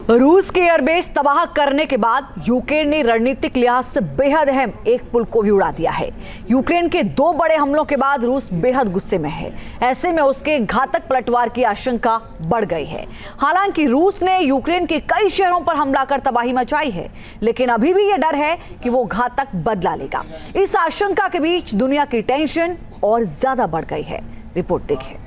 रूस के एयरबेस तबाह करने के बाद यूक्रेन ने रणनीतिक लिहाज से बेहद अहम एक पुल को भी उड़ा दिया है। यूक्रेन के 2 बड़े हमलों के बाद रूस बेहद गुस्से में है। ऐसे में उसके घातक पलटवार की आशंका बढ़ गई है। हालांकि रूस ने यूक्रेन के कई शहरों पर हमला कर तबाही मचाई है, लेकिन अभी भी यह डर है कि वो घातक बदला लेगा। इस आशंका के बीच दुनिया की टेंशन और ज्यादा बढ़ गई है। रिपोर्ट देखिए।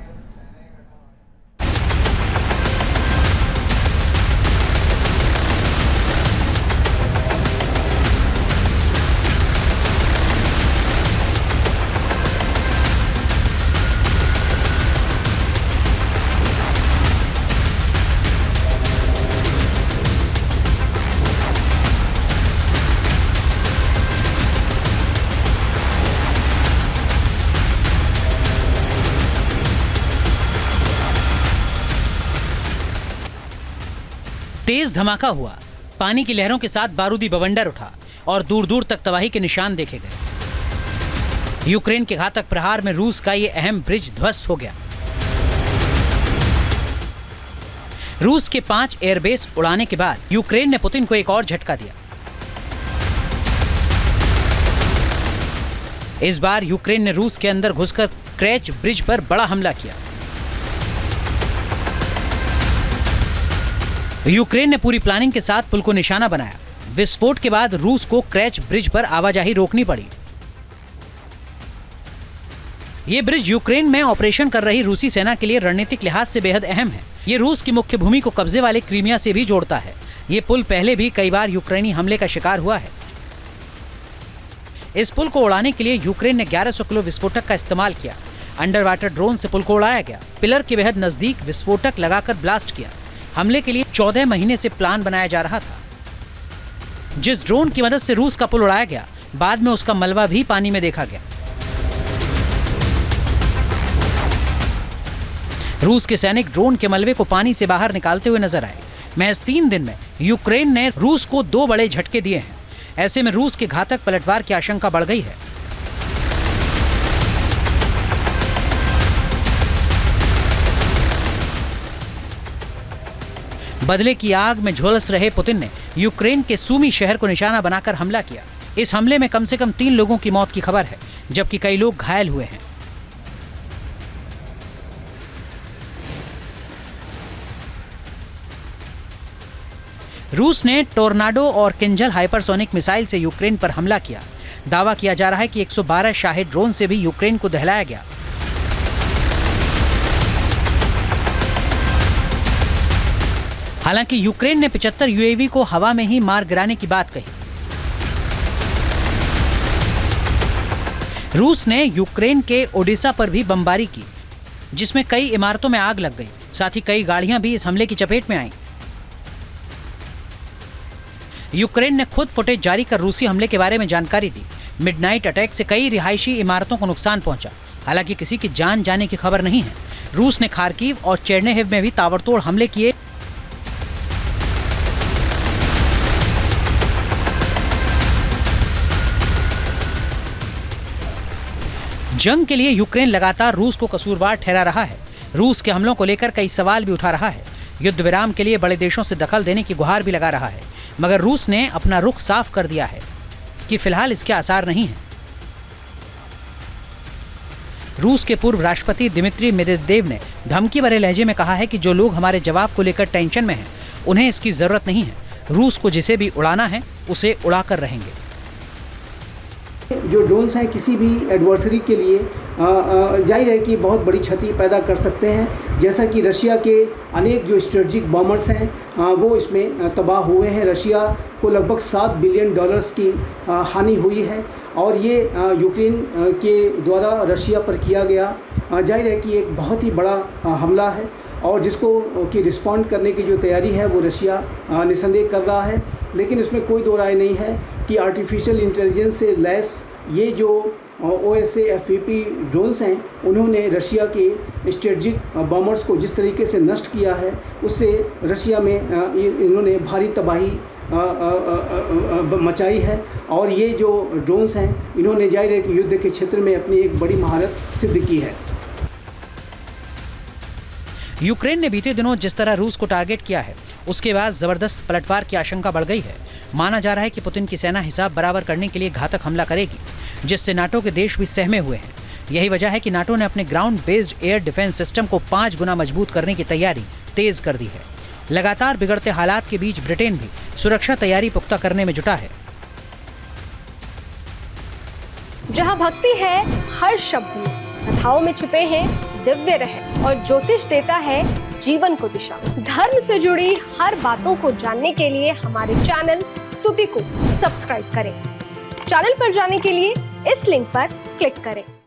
तेज धमाका हुआ, पानी की लहरों के साथ बारूदी बवंडर उठा और दूर दूर तक तबाही के निशान देखे गए। यूक्रेन के घातक प्रहार में रूस का यह अहम ब्रिज ध्वस्त हो गया। रूस के 5 एयरबेस उड़ाने के बाद यूक्रेन ने पुतिन को एक और झटका दिया। इस बार यूक्रेन ने रूस के अंदर घुसकर क्रैच ब्रिज पर बड़ा हमला किया। यूक्रेन ने पूरी प्लानिंग के साथ पुल को निशाना बनाया। विस्फोट के बाद रूस को क्रैच ब्रिज पर आवाजाही रोकनी पड़ी। यह ब्रिज यूक्रेन में ऑपरेशन कर रही रूसी सेना के लिए रणनीतिक लिहाज से बेहद अहम है। यह रूस की मुख्य भूमि को कब्जे वाले क्रीमिया से भी जोड़ता है। यह पुल पहले भी कई बार यूक्रेनी हमले का शिकार हुआ है। इस पुल को उड़ाने के लिए यूक्रेन ने 1100 किलो विस्फोटक का इस्तेमाल किया। अंडर वाटर ड्रोन से पुल को उड़ाया गया। पिलर के बेहद नजदीक विस्फोटक लगाकर ब्लास्ट किया। हमले के लिए 14 महीने से प्लान बनाया जा रहा था। जिस ड्रोन की मदद से रूस का पुल उड़ाया गया, बाद में उसका मलबा भी पानी में देखा गया। रूस के सैनिक ड्रोन के मलबे को पानी से बाहर निकालते हुए नजर आए। महज 3 दिन में यूक्रेन ने रूस को 2 बड़े झटके दिए हैं। ऐसे में रूस के घातक पलटवार की आशंका बढ़ गई है। बदले की आग में झुलस रहे पुतिन ने यूक्रेन के सूमी शहर को निशाना बनाकर हमला किया। इस हमले में कम से कम 3 लोगों की मौत की खबर है, जबकि कई लोग घायल हुए हैं। रूस ने टोर्नाडो और किंजल हाइपरसोनिक मिसाइल से यूक्रेन पर हमला किया। दावा किया जा रहा है कि 112 शाहिद ड्रोन से भी यूक्रेन को दहलाया गया। हालांकि यूक्रेन ने 75 यूएवी को हवा में ही मार गिराने की बात कही। रूस ने यूक्रेन के ओडेसा पर भी बमबारी की, जिसमें कई इमारतों में आग लग गई। साथ ही कई गाड़ियां भी इस हमले की चपेट में आईं। यूक्रेन ने खुद फुटेज जारी कर रूसी हमले के बारे में जानकारी दी। मिडनाइट अटैक से कई रिहायशी इमारतों को नुकसान पहुंचा। हालांकि किसी की जान जाने की खबर नहीं है। रूस ने खार्किव और चेरनिहिव में भी ताबड़तोड़ हमले किए। जंग के लिए यूक्रेन लगातार रूस को कसूरवार ठहरा रहा है। रूस के हमलों को लेकर कई सवाल भी उठा रहा है। युद्ध विराम के लिए बड़े देशों से दखल देने की गुहार भी लगा रहा है, मगर रूस ने अपना रुख साफ कर दिया है कि फिलहाल इसके आसार नहीं है। रूस के पूर्व राष्ट्रपति दिमित्री मेदवेदेव ने धमकी भरे लहजे में कहा है कि जो लोग हमारे जवाब को लेकर टेंशन में हैं, उन्हें इसकी जरूरत नहीं है। रूस को जिसे भी उड़ाना है उसे उड़ाकर रहेंगे। जो ड्रोन्स हैं किसी भी एडवर्सरी के लिए जाहिर है कि बहुत बड़ी क्षति पैदा कर सकते हैं। जैसा कि रशिया के अनेक जो स्ट्रेटेजिक बॉम्बर्स हैं वो इसमें तबाह हुए हैं। रशिया को लगभग $7 बिलियन की हानि हुई है और ये यूक्रेन के द्वारा रशिया पर किया गया जाहिर है कि एक बहुत ही बड़ा हमला है और जिसको कि रिस्पॉन्ड करने की जो तैयारी है वो रशिया निसंदेह कर रहा है। लेकिन इसमें कोई दो राय नहीं है कि आर्टिफिशियल इंटेलिजेंस से लैस ये जो OSA FPV ड्रोन्स हैं, उन्होंने रशिया के स्ट्रेटेजिक बॉम्बर्स को जिस तरीके से नष्ट किया है, उससे रशिया में इन्होंने भारी तबाही मचाई है। और ये जो ड्रोन्स हैं, इन्होंने जाहिर है कि युद्ध के क्षेत्र में अपनी एक बड़ी महारत सिद्ध की है। यूक्रेन ने बीते दिनों जिस तरह रूस को टारगेट किया है, उसके बाद जबरदस्त पलटवार की आशंका बढ़ गई है। माना जा रहा है कि पुतिन की सेना हिसाब बराबर करने के लिए घातक हमला करेगी, जिससे नाटो के देश भी सहमे हुए हैं। यही वजह है कि नाटो ने अपने ground based air defence system को 5 गुना मजबूत करने की तैयारी तेज कर दी है। लगातार बिगड़ते हालात के बीच ब्रिटेन भी सुरक्षा तैयारी पुख्ता करने में जुटा है। जहां भक्ति है हर शब्द में, कथाओं में छुपे हैं दिव्य रहस्य और ज्योतिष देता है जीवन को दिशा। धर्म से जुड़ी हर बातों को जानने के लिए हमारे चैनल स्तुति को सब्सक्राइब करें। चैनल पर जाने के लिए इस लिंक पर क्लिक करें।